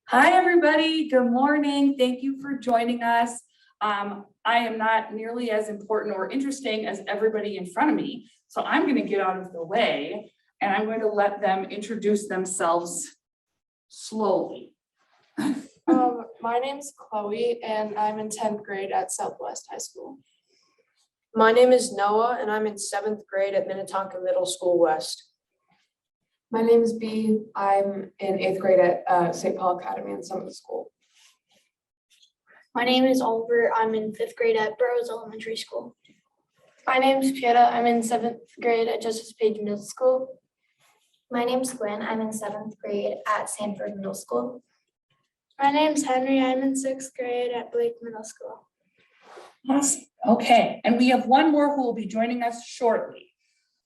Hi, everybody. Good morning. Thank you for joining us. I am not nearly as important or interesting as everybody in front of me, so I'm going to get out of the way and I'm going to let them introduce themselves slowly. My name's Chloe and I'm in 10th grade at Southwest High School. My name is Noah and I'm in 7th grade at Minnetonka Middle School West. My name is B. I'm in 8th grade at St. Paul Academy in Summit School. My name is Oliver. I'm in 5th grade at Burroughs Elementary School. My name's Pieta. I'm in 7th grade at Justice Page Middle School. My name's Gwen. I'm in 7th grade at Sanford Middle School. My name's Henry. I'm in 6th grade at Blake Middle School. Awesome. Okay, and we have one more who will be joining us shortly.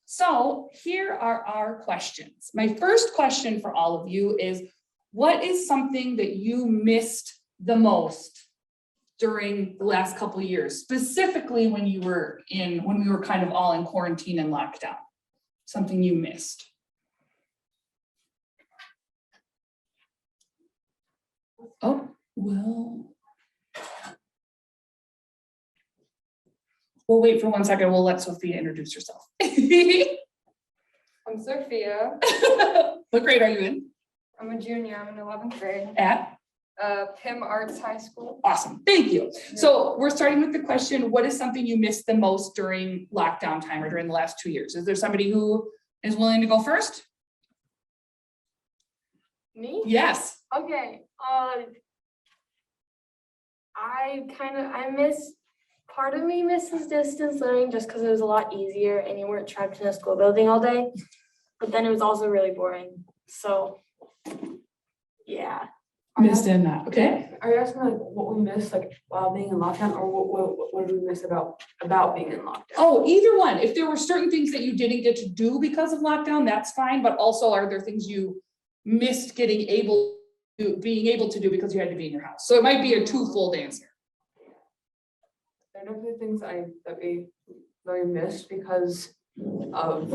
So here are our questions. My first question for all of you is, what is something that you missed the most during the last couple of years, specifically when we were kind of all in quarantine and lockdown? Something you missed. Oh, well. We'll wait for 1 second. We'll let Sophia introduce herself. I'm Sophia. What grade are you in? I'm a junior. I'm in 11th grade At? Pim Arts High School. Awesome. Thank you. So we're starting with the question, what is something you missed the most during lockdown time or during the last 2 years? Is there somebody who is willing to go first? Me? Yes. Okay. I miss, part of me misses distance learning just because it was a lot easier and you weren't trapped in a school building all day. But then it was also really boring. So, yeah. Missed in that. Okay. Are you asking like what we missed like while being in lockdown, or what did we miss about being in lockdown? Oh, either one. If there were certain things that you didn't get to do because of lockdown, that's fine. But also, are there things you missed being able to do because you had to be in your house? So it might be a twofold answer. There are definitely things that we missed because of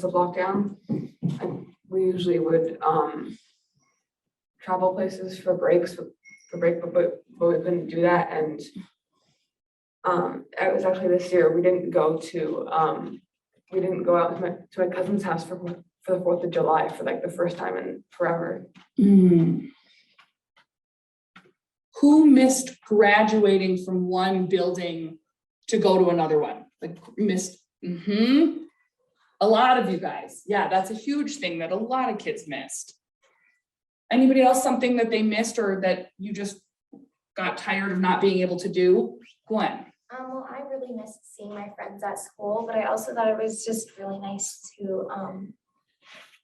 lockdown. And we usually would travel places for breaks but we couldn't do that. And it was actually this year we didn't go out to my cousin's house for the 4th of July for like the first time in forever. Who missed graduating from one building to go to another one? Like missed. A lot of you guys. Yeah, that's a huge thing that a lot of kids missed. Anybody else something that they missed or that you just got tired of not being able to do? Gwen. Well, I really missed seeing my friends at school, but I also thought it was just really nice to,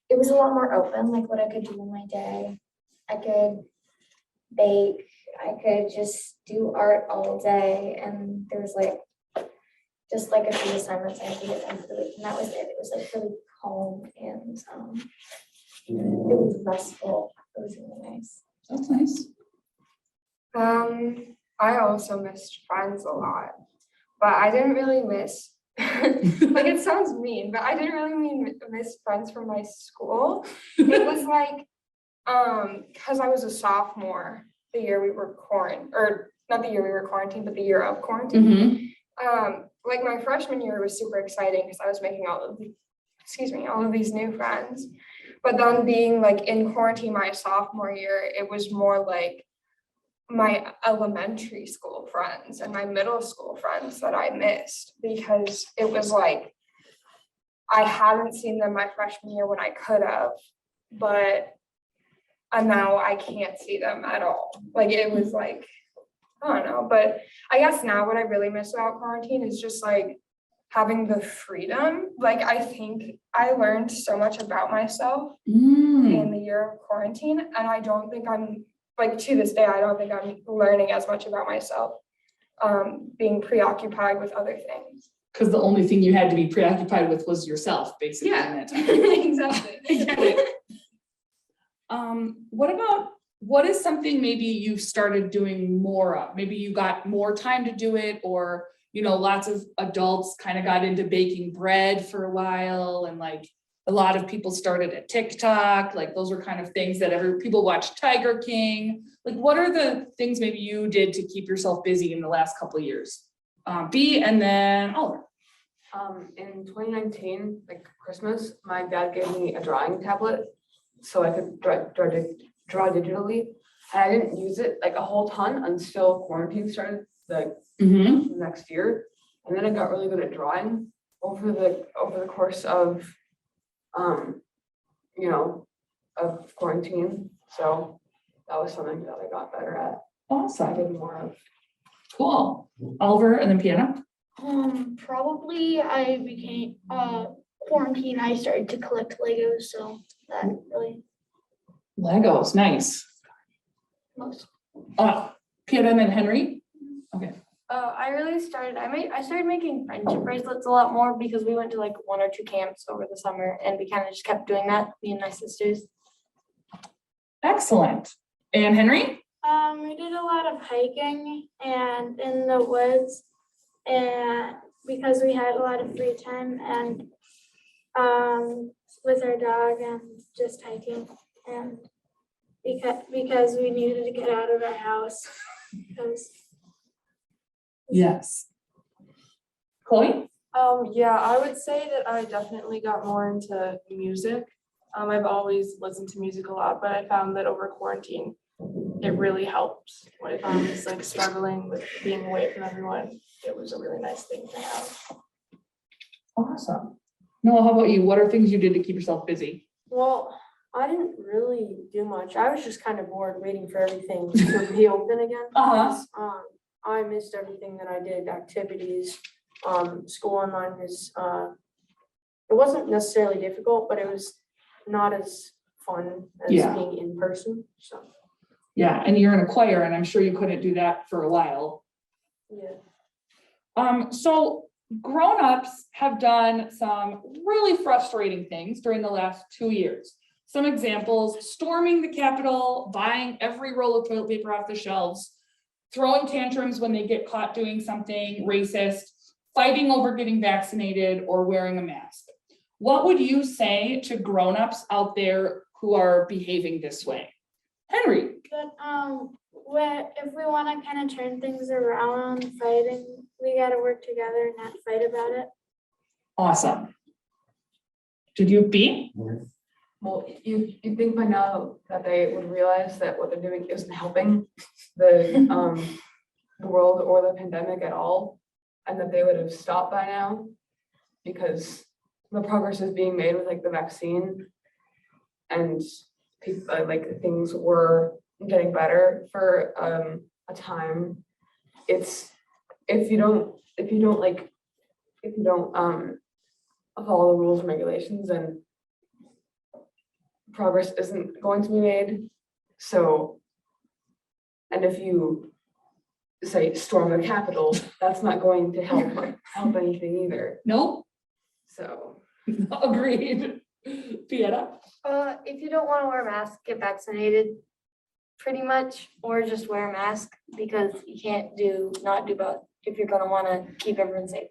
it was a lot more open, like what I could do in my day. I could bake, I could just do art all day, and there was like, just like a few assignments I had to get done for the week, and that was it. It was like really calm and it was restful. It was really nice. That's nice. I also missed friends a lot, but I didn't really miss, like it sounds mean, but I didn't really miss friends from my school. It was like, because I was a sophomore the year we were not the year we were quarantined, but the year of quarantine. Like my freshman year was super exciting because I was making all of these new friends. But then being like in quarantine my sophomore year, it was more like my elementary school friends and my middle school friends that I missed, because it was like I hadn't seen them my freshman year when I could have, and now I can't see them at all. Like it was like, I don't know, but I guess now what I really miss about quarantine is just like having the freedom. Like I think I learned so much about myself in the year of quarantine, and I don't think I'm, like to this day, I don't think I'm learning as much about myself, being preoccupied with other things. Because the only thing you had to be preoccupied with was yourself, basically. Yeah, exactly. I get it. What is something maybe you've started doing more of? Maybe you got more time to do it, or lots of adults kind of got into baking bread for a while, and like A lot of people started at TikTok, like those are kind of things that people watch Tiger King. Like, what are the things maybe you did to keep yourself busy in the last couple of years? B, and then Oliver. In 2019, like Christmas, my dad gave me a drawing tablet so I could draw digitally. And I didn't use it like a whole ton until quarantine started the next year. And then I got really good at drawing over the course of of quarantine. So that was something that I got better at. I Awesome, did more of. cool. Oliver and then Piano. Probably I became, quarantine, I started to collect Legos, so that really Legos, nice. most. Piano and then Henry. Okay, I started making friendship bracelets a lot more because we went to like 1 or 2 camps over the summer and we kind of just kept doing that, me and my sisters. excellent. And Henry? We did a lot of hiking and in the woods, and because we had a lot of free time and with our dog and just hiking, and because we needed to get out of our house because Yes. Chloe? Yeah, I would say that I definitely got more into music. I've always listened to music a lot, but I found that over quarantine, it really helped. If I was like struggling with being away from everyone, it was a really nice thing to have. Awesome. Noah, how about you? What are things you did to keep yourself busy? Well, I didn't really do much. I was just kind of bored waiting for everything to be open again. Uh-huh. I missed everything that I did, activities. School online was, it wasn't necessarily difficult, but it was not as fun as Yeah. being in person, so, Yeah, and you're in a choir, and I'm sure you couldn't do that for a while. yeah. So grown-ups have done some really frustrating things during the last 2 years. Some examples: storming the Capitol, buying every roll of toilet paper off the shelves, throwing tantrums when they get caught doing something racist, fighting over getting vaccinated, or wearing a mask. What would you say to grown-ups out there who are behaving this way? Henry? But if we want to kind of turn things around, fighting, we got to work together and not fight about it. Awesome. Did you B? Well, you think by now that they would realize that what they're doing isn't helping the world or the pandemic at all, and that they would have stopped by now because the progress is being made with like the vaccine, and people like things were getting better for a time. It's if you don't follow the rules and regulations, then progress isn't going to be made. So, and if you say storm the Capitol, that's not going to help anything either. Nope. So, Agreed. Pieta? If you don't want to wear a mask, get vaccinated, pretty much, or just wear a mask because you can't not do both if you're gonna want to keep everyone safe.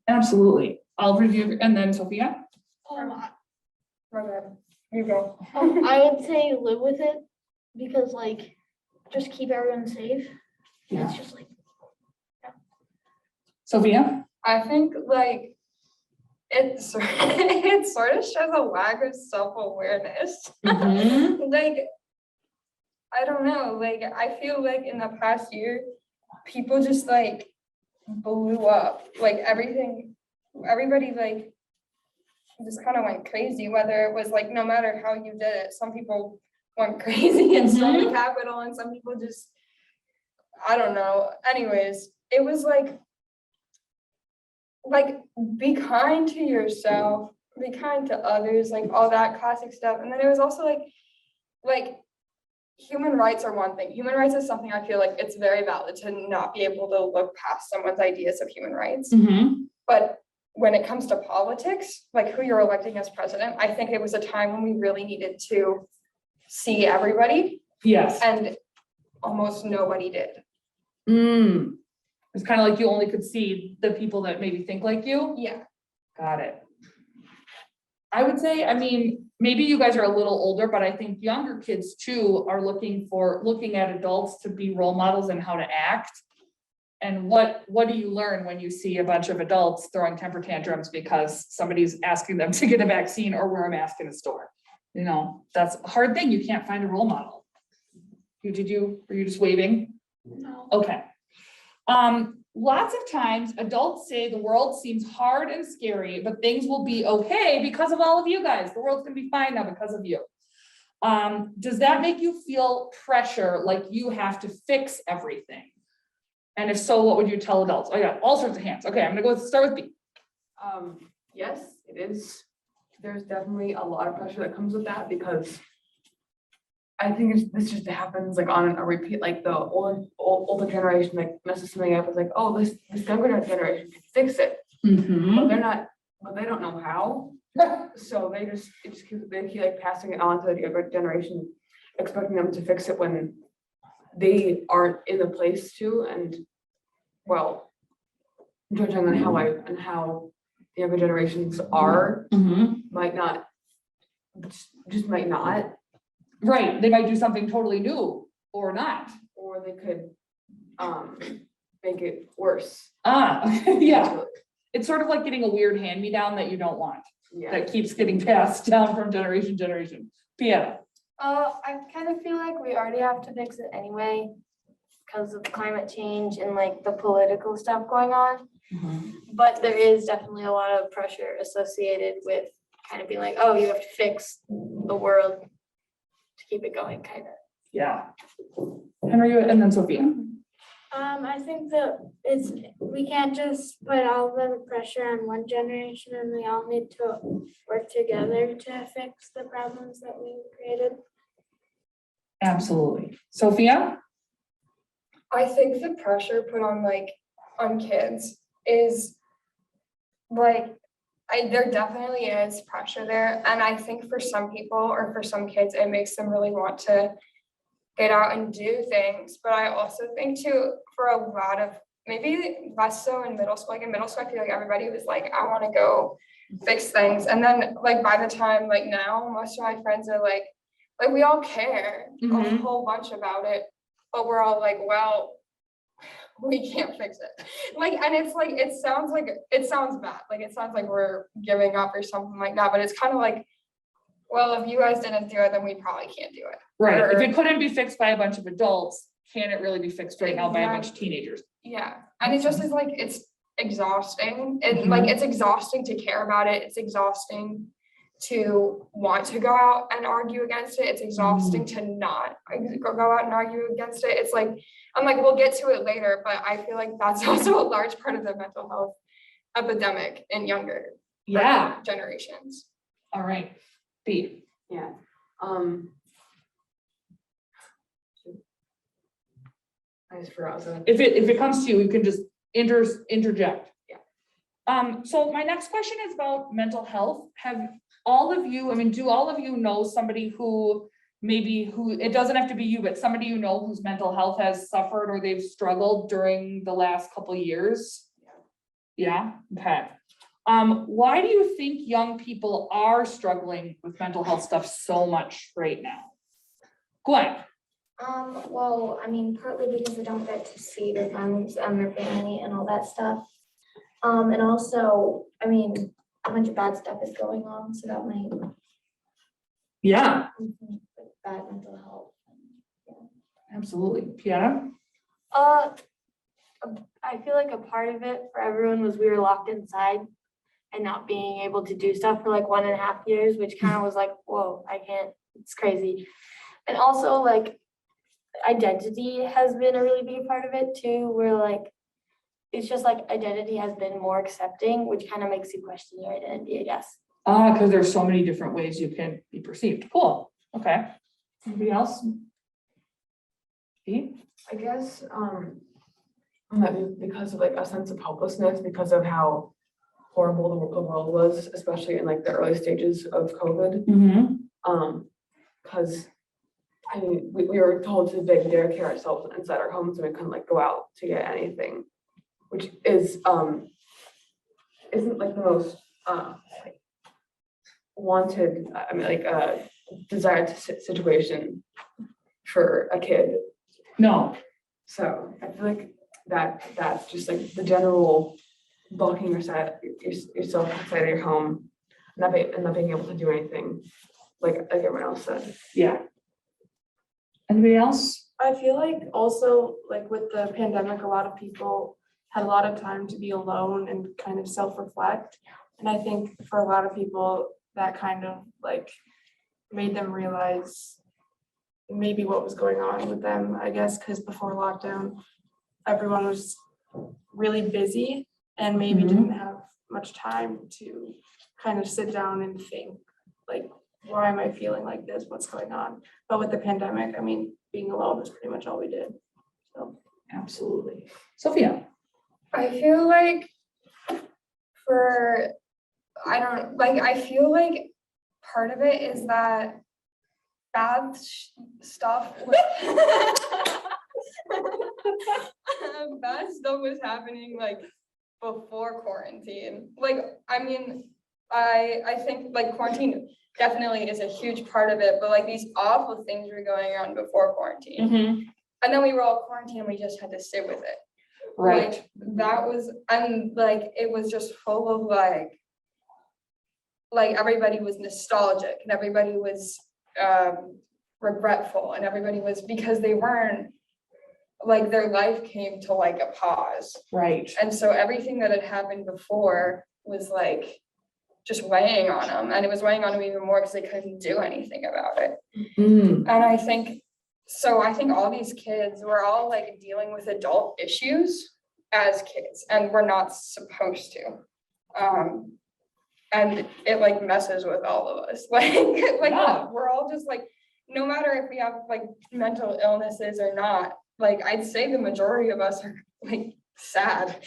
Absolutely. I'll review, and then Sophia? You go. I would say live with it because like just keep everyone safe. Yeah. It's just like Sophia? I think like it sort of shows a lack of self-awareness. Mhm. Like, I don't know, like I feel like in the past year, people just like blew up, like everybody like just kind of went crazy, whether it was like, no matter how you did it, some people went crazy and stormed the Capitol, and some people just, I don't know. Anyways, it was like be kind to yourself, be kind to others, like all that classic stuff. And then it was also like human rights are one thing. Human rights is something I feel like it's very valid to not be able to look past someone's ideas of human rights. But when it comes to politics, like who you're electing as president, I think it was a time when we really needed to see everybody, Yes. and almost nobody did. It's kind of like you only could see the people that maybe think like you. Yeah. Got it. I would say, I mean, maybe you guys are a little older, but I think younger kids too are looking at adults to be role models and how to act. And what do you learn when you see a bunch of adults throwing temper tantrums because somebody's asking them to get a vaccine or wear a mask in a store? You know, that's a hard thing. You can't find a role model. Were you just waving? No. Okay. Lots of times adults say the world seems hard and scary, but things will be okay because of all of you guys. The world's gonna be fine now because of you. Does that make you feel pressure, like you have to fix everything? And if so, what would you tell adults? Oh yeah, all sorts of hands. Okay, I'm gonna start with B. Yes, it is. There's definitely a lot of pressure that comes with that because I think this just happens like on a repeat, like the older generation like messes something up. It's like, oh, this younger generation can fix it, but they don't know how. So they keep like passing it on to the younger generation, expecting them to fix it when they aren't in the place to. And well, judging on how the younger generations are, might not. Right, they might do something totally new or not. Or they could make it worse. Yeah. It's sort of like getting a weird hand-me-down that you don't want, Yeah. that keeps getting passed down from generation to generation. Pieta. I kind of feel like we already have to fix it anyway because of climate change and like the political stuff going on. But there is definitely a lot of pressure associated with kind of being like, oh, you have to fix the world to keep it going, kind of. Yeah. Henry and then Sophia. I think that we can't just put all the pressure on one generation, and we all need to work together to fix the problems that we created. Absolutely. Sophia? I think the pressure put on kids is there definitely is pressure there. And I think for some people or for some kids, it makes them really want to get out and do things. But I also think too, for a lot of, maybe less so in middle school, like in middle school, I feel like everybody was like, I want to go fix things. And then like by the time like now, most of my friends are like we all care a whole bunch about it, but we're all like, well, we can't fix it. And it's like, it sounds bad. Like, it sounds like we're giving up or something like that, but it's kind of like, well, if you guys didn't do it, then we probably can't do it. Right. If it couldn't be fixed by a bunch of adults, can it really be fixed right now by a bunch of teenagers? Yeah. And it just is like, it's exhausting. And Mhm. like, it's exhausting to care about it. It's exhausting to want to go out and argue against it. It's exhausting to not go out and argue against it. It's like, I'm like, we'll get to it later, but I feel like that's also a large part of the mental health epidemic in younger generations. All right. B. Yeah. I just forgot. If it comes to you, you can just interject. Yeah. So my next question is about mental health. Have all of you, do all of you know somebody who it doesn't have to be you, but somebody you know whose mental health has suffered or they've struggled during the last couple of years? Yeah. Okay. Why do you think young people are struggling with mental health stuff so much right now? Gwen. Well, partly because they don't get to see their friends and their family and all that stuff. And also, a bunch of bad stuff is going on, so that might. Yeah. With bad mental health. Absolutely. Pieta? I feel like a part of it for everyone was we were locked inside and not being able to do stuff for like 1.5 years, which kind of was like, whoa, I can't, it's crazy. And also like identity has been a really big part of it too, where like, it's just like identity has been more accepting, which kind of makes you question your identity, I guess. Because there's so many different ways you can be perceived. Cool. Okay. Anybody else? Steve? I guess because of like a sense of helplessness, because of how horrible the world was, especially in like the early stages of COVID. Because we were told to take care of ourselves inside our homes, and we couldn't like go out to get anything, which is isn't like the most wanted, I mean, like a desired situation for a kid. No, So I feel like that's just like the general blocking yourself inside of your home, and not being able to do anything like everyone else said. yeah. Anybody else? I feel like also like with the pandemic, a lot of people had a lot of time to be alone and kind of self-reflect. And I think for a lot of people, that kind of like made them realize maybe what was going on with them, I guess, because before lockdown, everyone was really busy and maybe didn't have much time to kind of sit down and think, like, why am I feeling like this? What's going on? But with the pandemic, I mean, being alone was pretty much all we did. So Absolutely. Sophia? I feel like I feel like part of it is that bad stuff bad stuff was happening like before quarantine. Like, I mean, I think like quarantine definitely is a huge part of it, but like these awful things were going on before quarantine. And then we were all quarantined and we just had to sit with it. Right. Like, that was, and like, it was just full of like everybody was nostalgic and everybody was regretful and everybody was, because they weren't, like their life came to like a pause. Right. And so everything that had happened before was like just weighing on them, and it was weighing on them even more because they couldn't do anything about it. And I think all these kids were all like dealing with adult issues as kids, and we're not supposed to. And it like messes with all of us. Yeah. We're all just like, no matter if we have like mental illnesses or not, like I'd say the majority of us are like sad.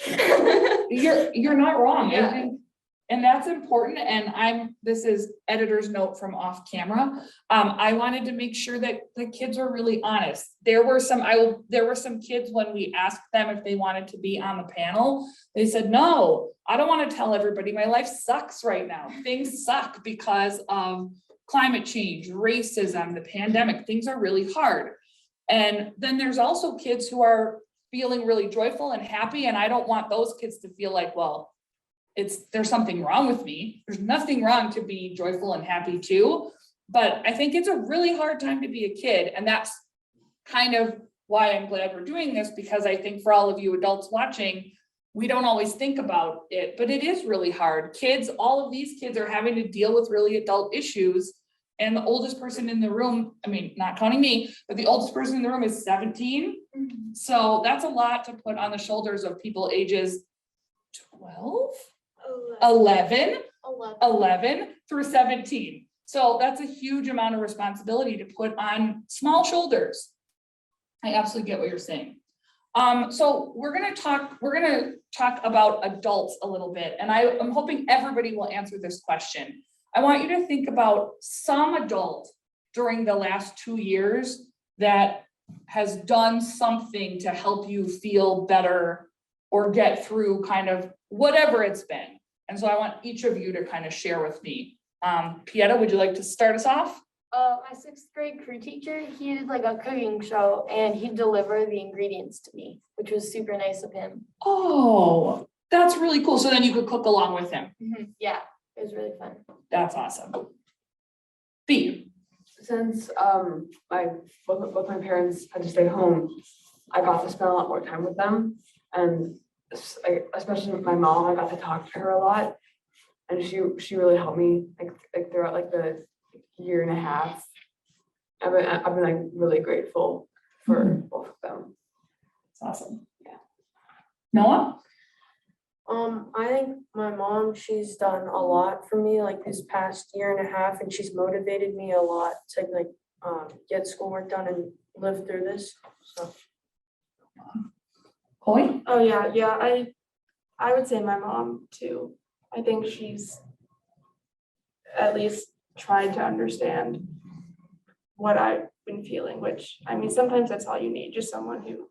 You're not wrong. I Yeah. think, and that's important. And this is editor's note from off camera. I wanted to make sure that the kids were really honest. There were some kids when we asked them if they wanted to be on the panel, they said, no, I don't want to tell everybody my life sucks right now. Things suck because of climate change, racism, the pandemic, things are really hard. And then there's also kids who are feeling really joyful and happy. And I don't want those kids to feel like, well, there's something wrong with me. There's nothing wrong to be joyful and happy too. But I think it's a really hard time to be a kid. And that's kind of why I'm glad we're doing this, because I think for all of you adults watching, we don't always think about it, but it is really hard. All of these kids are having to deal with really adult issues. And the oldest person in the room, I mean, not counting me, but the oldest person in the room is 17. So that's a lot to put on the shoulders of people ages 12, 11 through 17. So that's a huge amount of responsibility to put on small shoulders. I absolutely get what you're saying. So we're gonna talk about adults a little bit, and I'm hoping everybody will answer this question. I want you to think about some adult during the last 2 years that has done something to help you feel better or get through kind of whatever it's been. And so I want each of you to kind of share with me. Pieta, would you like to start us off? My 6th grade crew teacher, he did like a cooking show and he'd deliver the ingredients to me, which was super nice of him. Oh, that's really cool. So then you could cook along with him. Yeah, it was really fun. That's awesome. B. Since both my parents had to stay home, I got to spend a lot more time with them, and especially with my mom, I got to talk to her a lot, and she really helped me like throughout like the year and a half. I've been like really grateful for both of them. That's awesome. Yeah. Noah? I think my mom, she's done a lot for me like this past year and a half, and she's motivated me a lot to like get schoolwork done and live through this. So Chloe? oh yeah, I would say my mom too. I think she's at least tried to understand what I've been feeling, which I mean sometimes that's all you need, just someone who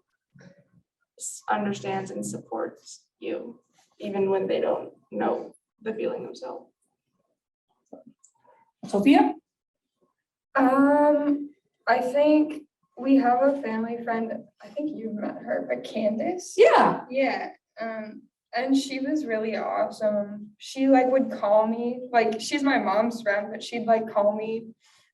understands and supports you even when they don't know the feeling themselves. Sophia? I think we have a family friend, I think you've met her, but Candace. Yeah. Yeah, and she was really awesome. She like would call me, like she's my mom's friend, but she'd like call me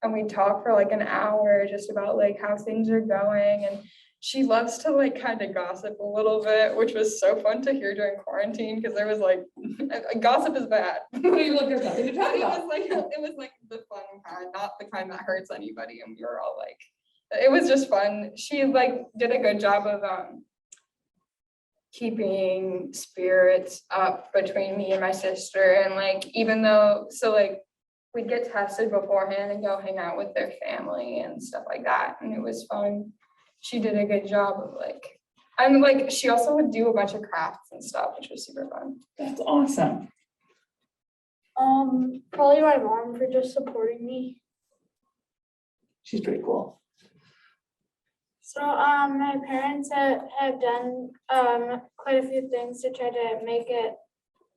and we'd talk for like an hour just about like how things are going. And she loves to like kind of gossip a little bit, which was so fun to hear during quarantine because there was like gossip is bad. There's nothing to But talk it about. was like the fun kind, not the kind that hurts anybody. And we were all like, it was just fun. She like did a good job of keeping spirits up between me and my sister. And like, even though, so like, we'd get tested beforehand and go hang out with their family and stuff like that. And it was fun. She did a good job of like, and like, she also would do a bunch of crafts and stuff, which was super fun. That's awesome. Probably my mom for just supporting me. She's pretty cool. So, my parents have done, quite a few things to try to make it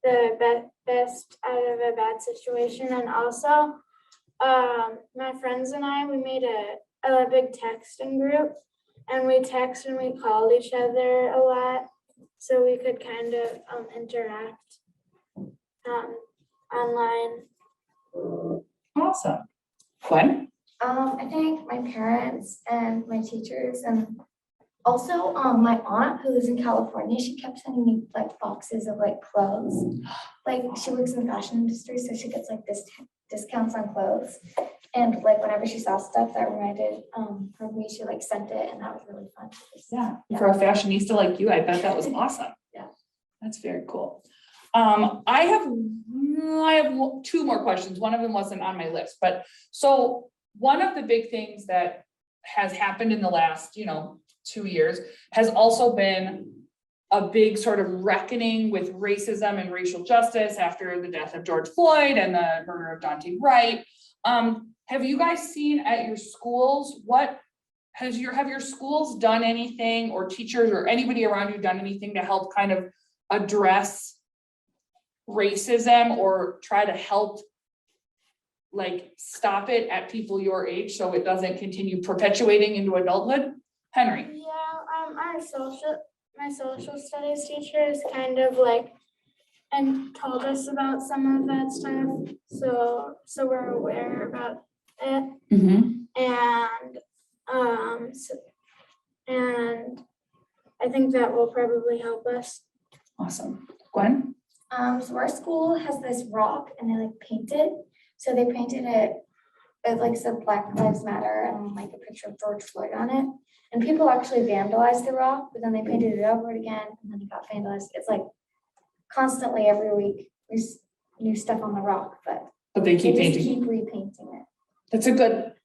the best out of a bad situation. And also, my friends and I, we made a big texting group, and we text and we called each other a lot, so we could kind of, interact, online. Awesome. Gwen? I think my parents and my teachers and also my aunt who lives in California, she kept sending me like boxes of like clothes. Like she works in the fashion industry, so she gets like discounts on clothes. And like whenever she saw stuff that reminded her of me, she like sent it, and that was really fun. Yeah, for a fashionista like you, I bet that was awesome. Yeah. That's very cool. I have two more questions. One of them wasn't on my list, but so one of the big things that has happened in the last, 2 years has also been a big sort of reckoning with racism and racial justice after the death of George Floyd and the murder of Daunte Wright. Have you guys seen at your schools, have your schools done anything, or teachers or anybody around you done anything to help kind of address racism or try to help like stop it at people your age so it doesn't continue perpetuating into adulthood? Henry? Yeah, my social studies teachers kind of like, and told us about some of that stuff, so we're aware about it. And, and I think that will probably help us. Awesome. Gwen? So our school has this rock and they like paint it. So they painted it, it like said Black Lives Matter and like a picture of George Floyd on it. And people actually vandalized the rock, but then they painted it over it again and then it got vandalized. It's like constantly every week, there's new stuff on the rock, but They they keep just painting. keep repainting it.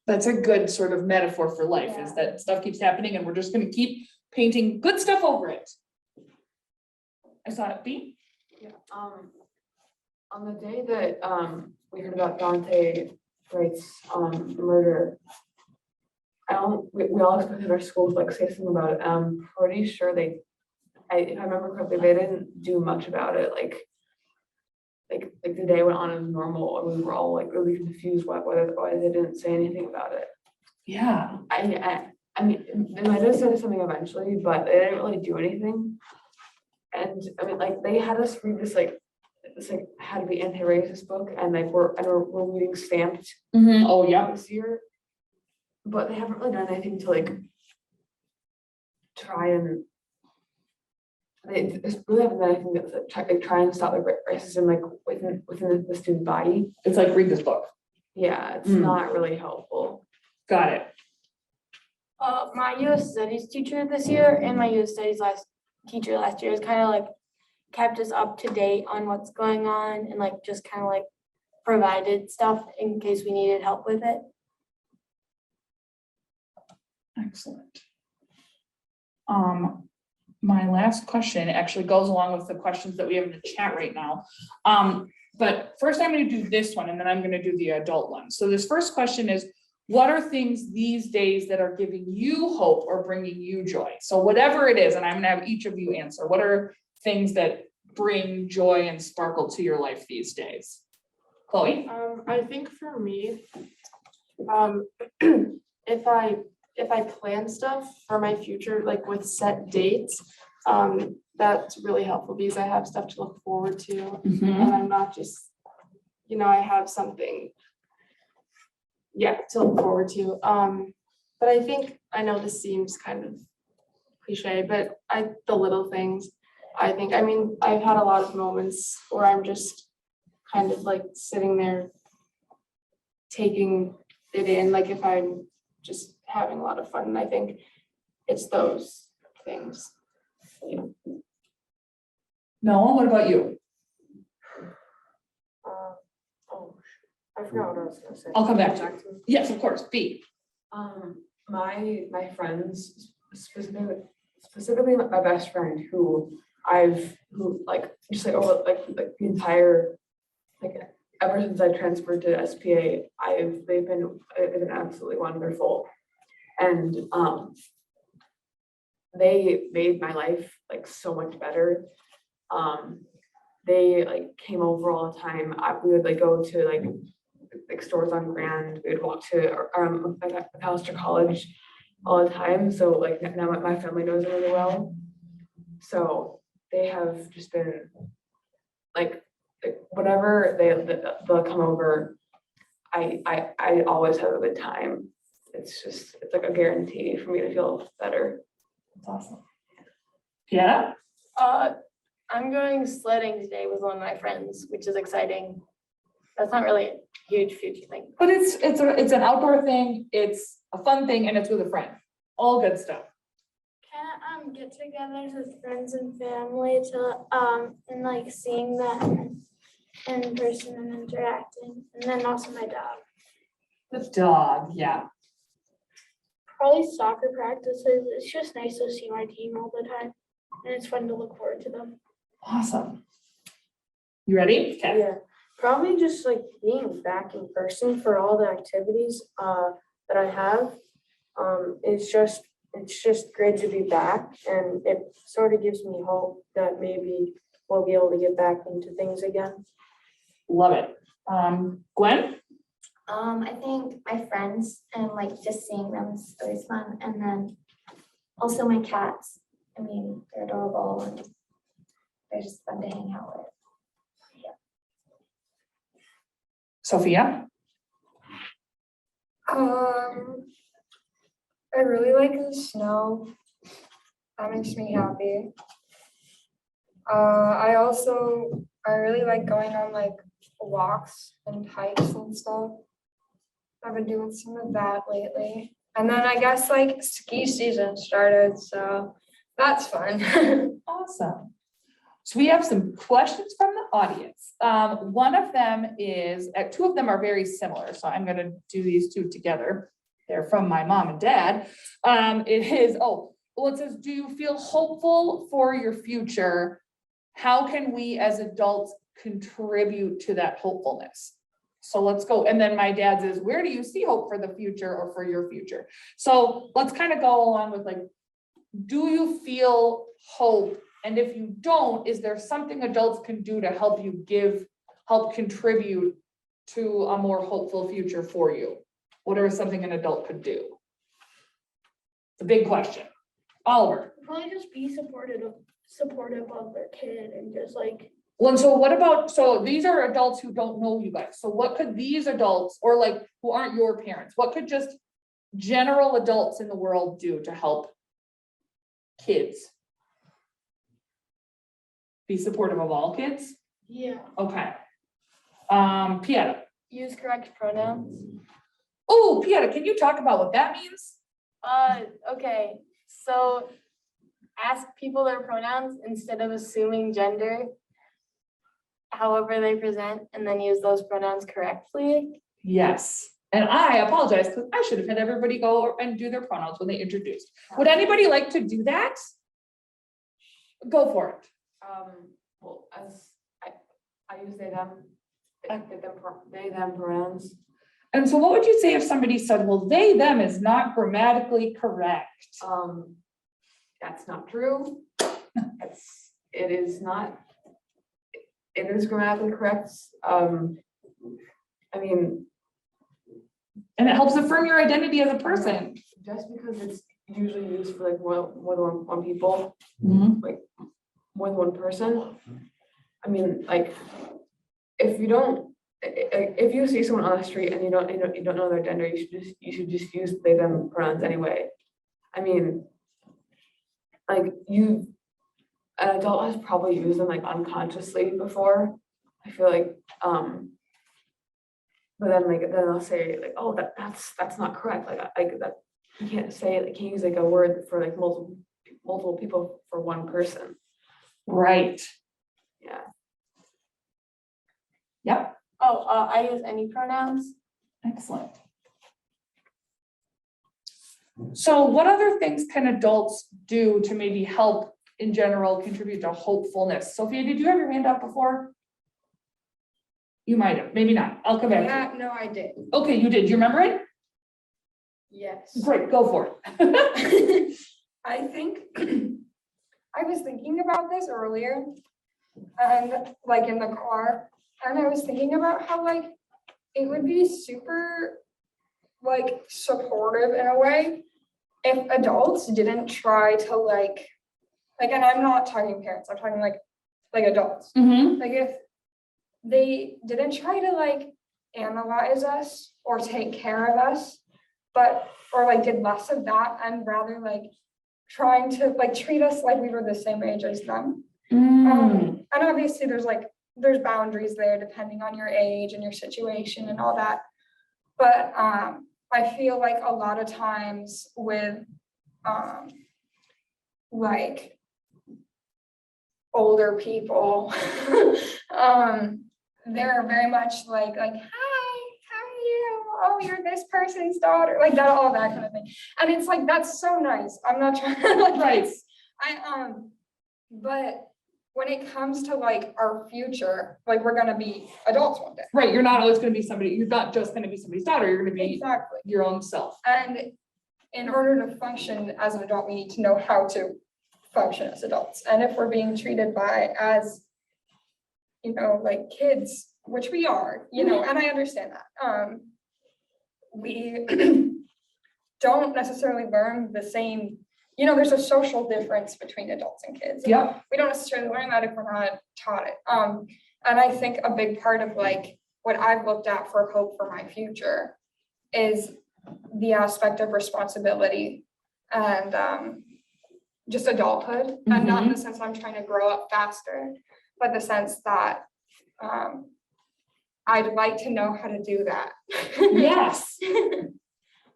That's a good sort of metaphor for life, is that stuff keeps happening and we're just gonna keep painting good stuff over it. I saw it. B? Yeah, on the day that we heard about Daunte Wright's murder, we all expected our school to like say something about it. I'm pretty sure if I remember correctly, they didn't do much about it. Like the day went on as normal, and we were all like really confused why they didn't say anything about it. Yeah. I mean, they might have said something eventually, but they didn't really do anything. And I mean, like they had us read this how to be anti-racist book, and like we're reading Stamped Oh, yeah. this year, but they haven't really done anything to like try and they really haven't done anything to try and stop like racism like within the student body. It's like, read this book. Yeah, it's not really helpful. Got it. My US studies teacher this year and my US studies teacher last year has kind of like kept us up to date on what's going on and like just kind of like provided stuff in case we needed help with it. Excellent. My last question actually goes along with the questions that we have in the chat right now. But first I'm going to do this one and then I'm going to do the adult one. So this first question is, what are things these days that are giving you hope or bringing you joy? So whatever it is, and I'm going to have each of you answer, what are things that bring joy and sparkle to your life these days? Chloe? I think for me, if I plan stuff for my future, like with set dates, that's really helpful because I have stuff to look forward to. Mhm. And I'm not just, I have something, to look forward to. But I think, I know this seems kind of cliche, but the little things, I mean, I've had a lot of moments where I'm just kind of like sitting there taking it in, like if I'm just having a lot of fun, and I think it's those things. Noah, what about you? I forgot what I was gonna say. I'll come back to to me. Yes, of course, B. My friends, specifically my best friend who like just like over like the entire like ever since I transferred to SPA, they've been absolutely wonderful. And they made my life like so much better. They like came over all the time. We would like go to like stores on Grand. We would walk to Palliser College all the time. So like now my family knows them really well. So they have just been like whenever they'll come over, I always have a good time. It's like a guarantee for me to feel better. That's awesome. Yeah, I'm going sledding today with one of my friends, which is exciting. That's not really a huge future thing. but it's an outdoor thing, it's a fun thing, and it's with a friend. All good stuff. Kind of get-togethers with friends and family to and like seeing them in person and interacting, and then also my dog. The dog, yeah. Probably soccer practices. It's just nice to see my team all the time, and it's fun to look forward to them. Awesome. You ready? Okay. Yeah, probably just like being back in person for all the activities that I have. It's just great to be back, and it sort of gives me hope that maybe we'll be able to get back into things again. Love it. Gwen? I think my friends and like just seeing them is always fun. And then also my cats. I mean, they're adorable and they're just fun to hang out with. Sophia? I really like the snow. That makes me happy. I really like going on like walks and hikes and stuff. I've been doing some of that lately. And then I guess like ski season started, so that's fun. Awesome. So we have some questions from the audience. One of them is, two of them are very similar, so I'm gonna do these two together. They're from my mom and dad. It says, do you feel hopeful for your future? How can we as adults contribute to that hopefulness? So let's go. And then my dad's is, where do you see hope for the future or for your future? So let's kind of go along with like, do you feel hope? And if you don't, is there something adults can do to help contribute to a more hopeful future for you? What are something an adult could do? It's a big question. Oliver. Probably just be supportive of their kid and just like. Well, and so what about, so these are adults who don't know you guys. So what could these adults, or like who aren't your parents, what could just general adults in the world do to help kids? Be supportive of all kids? Yeah. Okay. Pieta. Use correct pronouns. Oh, Pieta, can you talk about what that means? Okay, so ask people their pronouns instead of assuming gender, however they present, and then use those pronouns correctly. Yes. And I apologize because I should have had everybody go and do their pronouns when they introduced. Would anybody like to do that? Go for it. Well, as I use they, them pronouns. And so what would you say if somebody said, well, they, them is not grammatically correct? That's not true. It is grammatically correct. I mean, And it helps affirm your identity as a person. just because it's usually used for like more than one people, like more than one person. I mean, like, if you don't, if you see someone on the street and you don't know their gender, you should just use they them pronouns anyway. I mean, like an adult has probably used them like unconsciously before. I feel like, but then like then they'll say like, oh, that's not correct. Like that you can't say it. You can't use like a word for like multiple people for one person. Right. Yeah. Yep. Oh, I use any pronouns. Excellent. So what other things can adults do to maybe help in general contribute to hopefulness? Sophia, did you have your hand up before? You might have, maybe not. I'll come back to Yeah, no, I did. you. Okay, you did. You remember it? Yes. Great, go for it. I think I was thinking about this earlier and like in the car, and I was thinking about how like it would be super like supportive in a way if adults didn't try to like, and I'm not talking parents, I'm talking like adults. Like if they didn't try to like analyze us or take care of us, or like did less of that and rather like trying to like treat us like we were the same age as them. And obviously there's boundaries there depending on your age and your situation and all that. But I feel like a lot of times with like older people, they're very much like, hi, how are you? Oh, you're this person's daughter, like that, all that kind of thing. And it's like, that's so nice. I'm not trying to like, Right. but when it comes to like our future, like we're gonna be adults one day. Right, you're not always gonna be somebody, you're not just gonna be somebody's daughter, you're gonna be Exactly. your own self. And in order to function as an adult, we need to know how to function as adults. And if we're being treated as, like kids, which we are, and I understand that. We don't necessarily learn the same, there's a social difference between adults and kids. Yep. We don't necessarily learn that if we're not taught it. And I think a big part of like what I've looked at for hope for my future is the aspect of responsibility and just adulthood, and not in the sense I'm trying to grow up faster, but the sense that I'd like to know how to do that. Yes.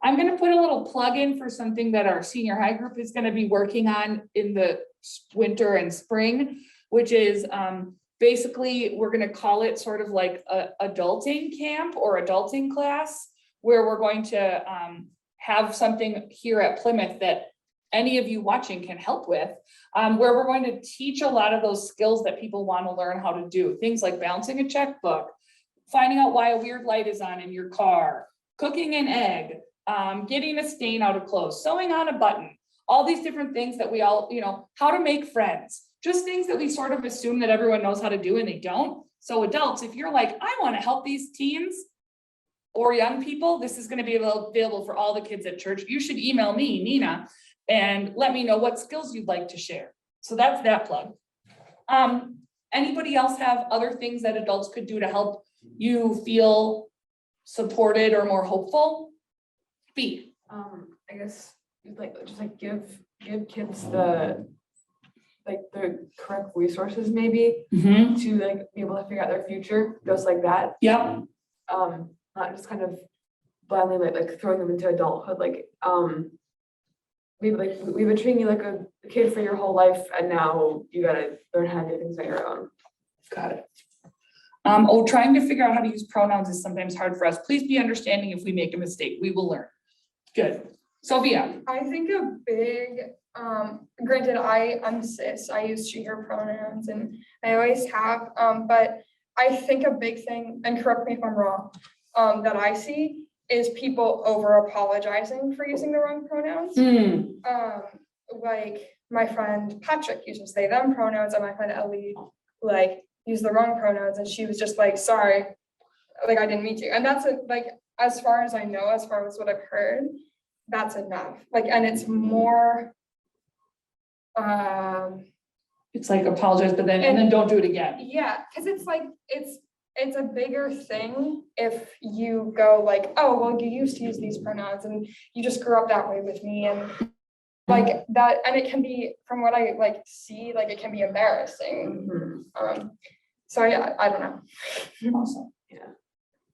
I'm gonna put a little plug in for something that our senior high group is gonna be working on in the winter and spring, which is basically, we're gonna call it sort of like a adulting camp or adulting class, where we're going to have something here at Plymouth that any of you watching can help with, where we're going to teach a lot of those skills that people want to learn how to do. Things like balancing a checkbook, finding out why a weird light is on in your car, cooking an egg, getting a stain out of clothes, sewing on a button, all these different things that we all, how to make friends, just things that we sort of assume that everyone knows how to do and they don't. So adults, if you're like, I want to help these teens or young people, this is going to be available for all the kids at church. You should email me, Nina, and let me know what skills you'd like to share. So that's that plug. Anybody else have other things that adults could do to help you feel supported or more hopeful? B. I guess just give kids the correct resources maybe to like be able to figure out their future, just like that. Yep. Not just kind of blindly like throwing them into adulthood. We've been treating you like a kid for your whole life, and now you gotta learn how to do things on your own. Got it. Trying to figure out how to use pronouns is sometimes hard for us. Please be understanding if we make a mistake. We will learn. Good. Sophia. I think a big, granted, I'm cis, I use she, her pronouns, and I always have, but I think a big thing, and correct me if I'm wrong, that I see is people over apologizing for using the wrong pronouns. Like my friend Patrick uses they, them pronouns, and my friend Ellie use the wrong pronouns, and she was just like, sorry, like I didn't mean to. And that's like, as far as I know, as far as what I've heard, that's enough. Like, and it's more, It's like apologize, but then, and then don't do it again. yeah, because it's like, it's a bigger thing if you go like, oh, well, you used to use these pronouns and you just grew up that way with me, and like that, and it can be, from what I like see, like it can be embarrassing. So yeah, I don't know. Awesome.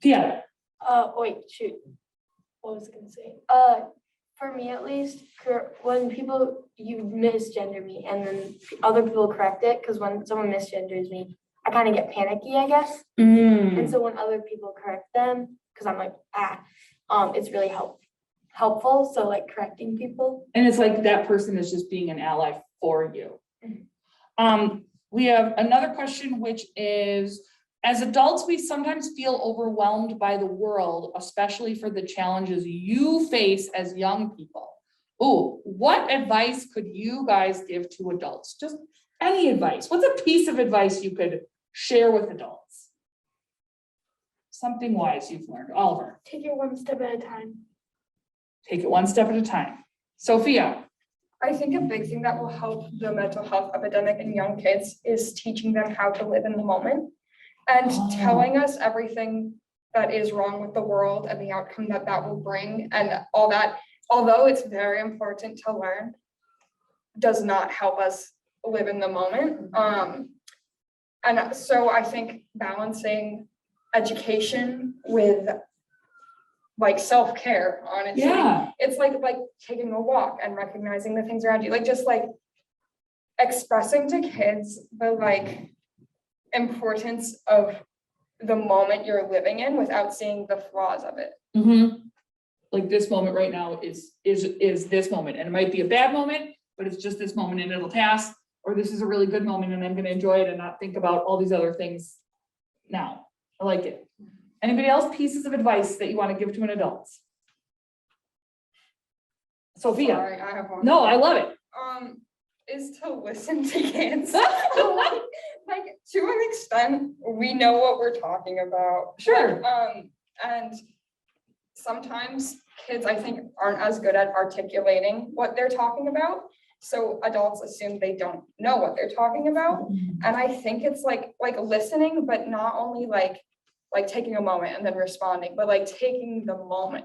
Yeah. Wait, shoot. What was I gonna say? For me at least, when people, you misgender me and then other people correct it, because when someone misgenders me, I kind of get panicky, I guess. And so when other people correct them, because I'm like, it's really helpful. So like correcting people. And it's like that person is just being an ally for you. We have another question, which is, as adults, we sometimes feel overwhelmed by the world, especially for the challenges you face as young people. Oh, what advice could you guys give to adults? Just any advice. What's a piece of advice you could share with adults? Something wise you've learned. Oliver. Take it one step at a time. Take it one step at a time. Sophia. I think a big thing that will help the mental health epidemic in young kids is teaching them how to live in the moment and telling us everything that is wrong with the world and the outcome that that will bring, and all that, although it's very important to learn, does not help us live in the moment. And so I think balancing education with like self-care, honestly. Yeah. It's like taking a walk and recognizing the things around you, like just like expressing to kids the like importance of the moment you're living in without seeing the flaws of it. Like this moment right now is this moment, and it might be a bad moment, but it's just this moment and it'll pass. Or this is a really good moment and I'm going to enjoy it and not think about all these other things now. I like it. Anybody else pieces of advice that you want to give to an adult? Sophia. Sorry, I have one. No, I love it. Is to listen to kids. Like to an extent, we know what we're talking about. Sure. But, and sometimes kids, I think, aren't as good at articulating what they're talking about. So adults assume they don't know what they're talking about. And I think it's like listening, but not only like taking a moment and then responding, but like taking the moment,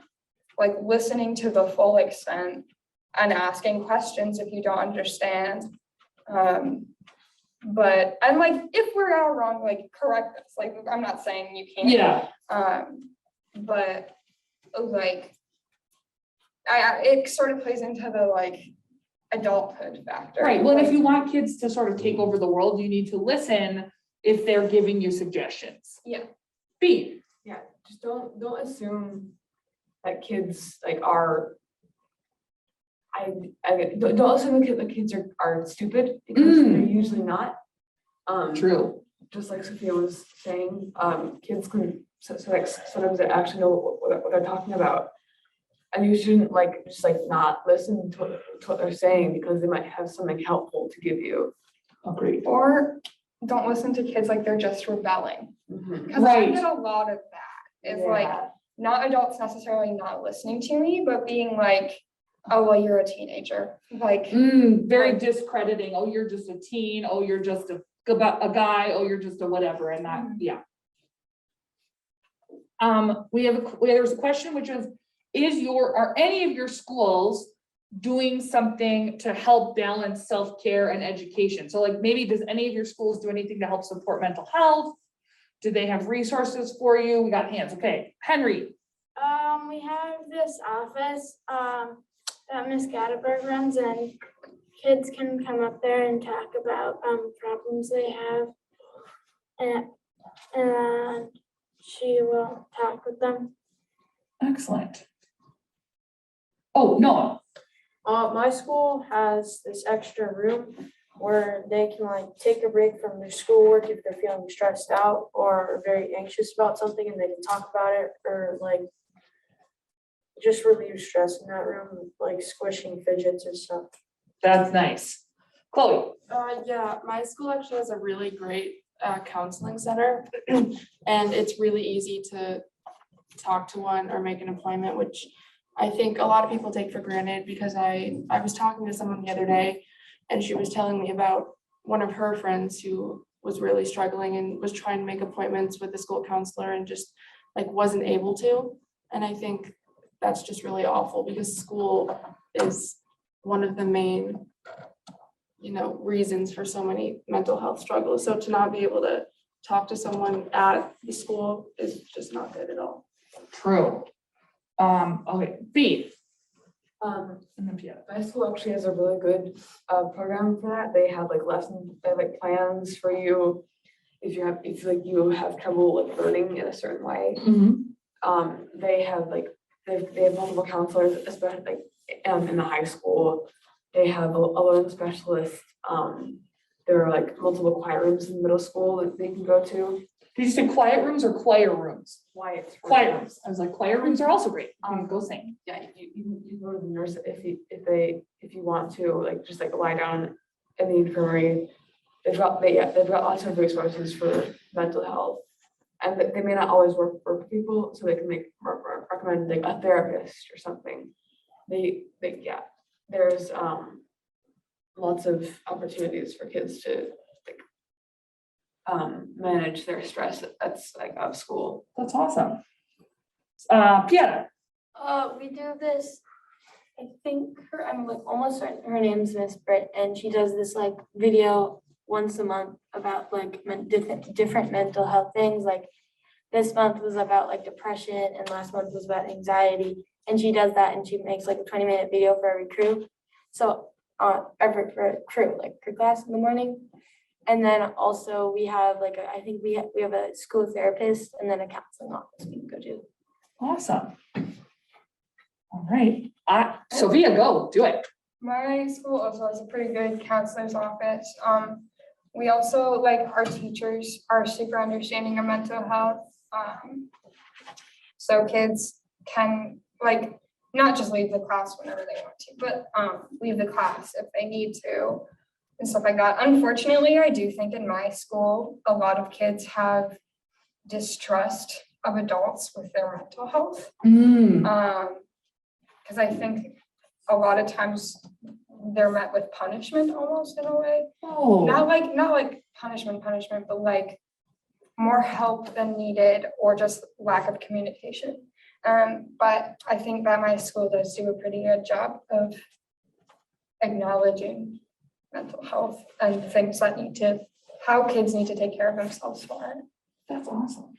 like listening to the full extent and asking questions if you don't understand. But, and like, if we're all wrong, like correct us, like, I'm not saying you can't. Yeah. But like, it sort of plays into the like adulthood factor. Right. Well, if you want kids to sort of take over the world, you need to listen if they're giving you suggestions. Yeah. B. Yeah, just don't assume that kids like are. Don't assume that kids are stupid, because they're usually not. True. Just like Sophia was saying, kids can sometimes they actually know what they're talking about, and you shouldn't just not listen to what they're saying, because they might have something helpful to give you. Agreed. Or don't listen to kids like they're just rebelling. Because Right. I get a lot of that. It's like not adults necessarily not listening to me, but being like, oh, well, you're a teenager. Like very discrediting. Oh, you're just a teen. Oh, you're just a guy. Oh, you're just a whatever. And that, yeah. There's a question, which is are any of your schools doing something to help balance self-care and education? So like maybe does any of your schools do anything to help support mental health? Do they have resources for you? We got hands. Okay, Henry. We have this office that Miss Gatterberg runs, and kids can come up there and talk about problems they have, and she will talk with them. Excellent. Oh, Noah. My school has this extra room where they can take a break from their schoolwork if they're feeling stressed out or very anxious about something, and they can talk about it, or just relieve stress in that room, like squishing fidgets and stuff. That's nice. Chloe. Yeah, my school actually has a really great counseling center. And it's really easy to talk to one or make an appointment, which I think a lot of people take for granted, because I was talking to someone the other day and she was telling me about one of her friends who was really struggling and was trying to make appointments with the school counselor and just like wasn't able to. And I think that's just really awful, because school is one of the main, reasons for so many mental health struggles. So to not be able to talk to someone at the school is just not good at all. True. Okay, B. Um, And then Pia. my school actually has a really good program for that. They have like lessons, they have like plans for you if you have trouble like learning in a certain way. They have multiple counselors, especially like in the high school. They have a learning specialist. There are like multiple quiet rooms in middle school that they can go to. Did you say quiet rooms or choir rooms? Quiet. Quiet rooms. I was like, choir rooms are also great. Go sing. Yeah, you go to the nurse if you want to, like, just like lie down in the infirmary. They've got lots of resources for mental health. And they may not always work for people, so they can recommend like a therapist or something. There's lots of opportunities for kids to manage their stress that's like of school. That's awesome. Pia. We do this, I think I'm like almost certain her name's Miss Britt, and she does this like video once a month about like different mental health things. Like this month was about like depression and last month was about anxiety. And she does that and she makes like a 20-minute video for every crew. So every crew, like crew class in the morning. And then also we have like, I think we have a school therapist and then a counseling office we can go to. Awesome. All right. Sophia, go do it. My school also has a pretty good counselor's office. We also, like, our teachers are super understanding of mental health. So kids can like not just leave the class whenever they want to, but leave the class if they need to and stuff like that. Unfortunately, I do think in my school, a lot of kids have distrust of adults with their mental health. Because I think a lot of times they're met with punishment almost in a way. Oh. Not like punishment, but like more help than needed or just lack of communication. But I think that my school does do a pretty good job of acknowledging mental health and things that how kids need to take care of themselves for it. That's awesome.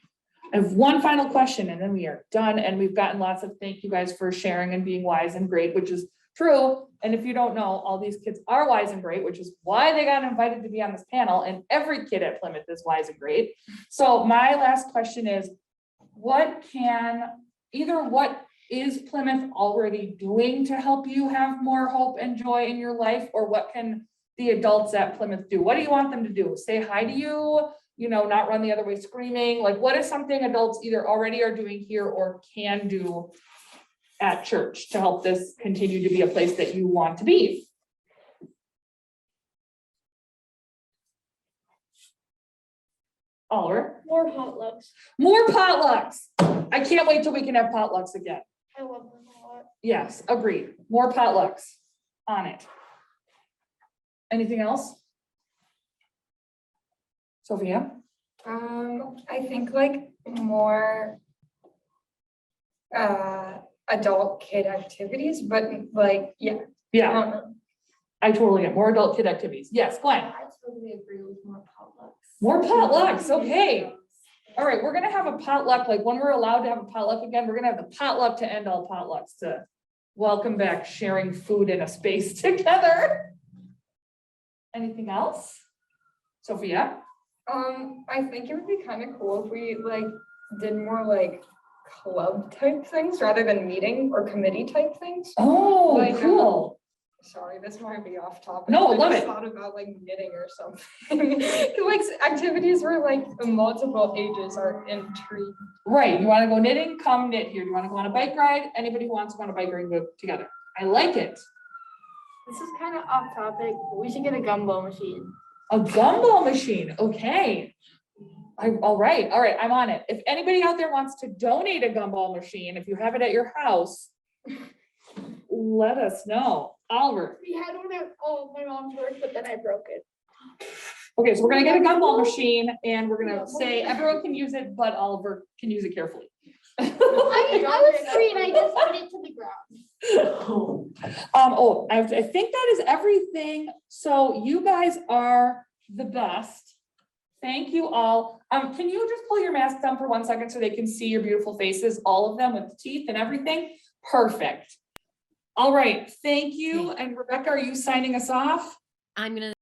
I have one final question and then we are done. And we've gotten lots of thank you guys for sharing and being wise and great, which is true. And if you don't know, all these kids are wise and great, which is why they got invited to be on this panel. And every kid at Plymouth is wise and great. So my last question is, what is Plymouth already doing to help you have more hope and joy in your life? Or what can the adults at Plymouth do? What do you want them to do? Say hi to you? Not run the other way screaming? Like, what is something adults either already are doing here or can do at church to help this continue to be a place that you want to be? Oliver? More potlucks. More potlucks. I can't wait till we can have potlucks again. I love them a lot. Yes, agreed. More potlucks on it. Anything else? Sophia? I think like more adult kid activities, but like, yeah. Yeah, I totally get more adult kid activities. Yes, Glenn. I totally agree with more potlucks. More potlucks, okay. All right, we're gonna have a potluck, like when we're allowed to have a potluck again, we're gonna have the potluck to end all potlucks to welcome back sharing food in a space together. Anything else? Sophia? I think it would be kind of cool if we like did more like club type things rather than meeting or committee type things. Oh, Like, cool. Sorry, this might be off topic. No, I love just it. thought about like knitting or something. Like activities where like multiple ages are intrigued. Right, you wanna go knitting? Come knit here. You wanna go on a bike ride? Anybody who wants to go on a bike ride, go together. I like it. This is kind of off topic. We should get a gumball machine. A gumball machine, okay. All right, I'm on it. If anybody out there wants to donate a gumball machine, if you have it at your house, let us know. Oliver. We had one at my mom's work, but then I broke it. Okay, so we're gonna get a gumball machine and we're gonna say everyone can use it, but Oliver can use it carefully. I was free and I just put it to the ground. I think that is everything. So you guys are the best. Thank you all. Can you just pull your mask down for 1 second so they can see your beautiful faces, all of them with teeth and everything? Perfect. All right, thank you. And Rebecca, are you signing us off? I'm gonna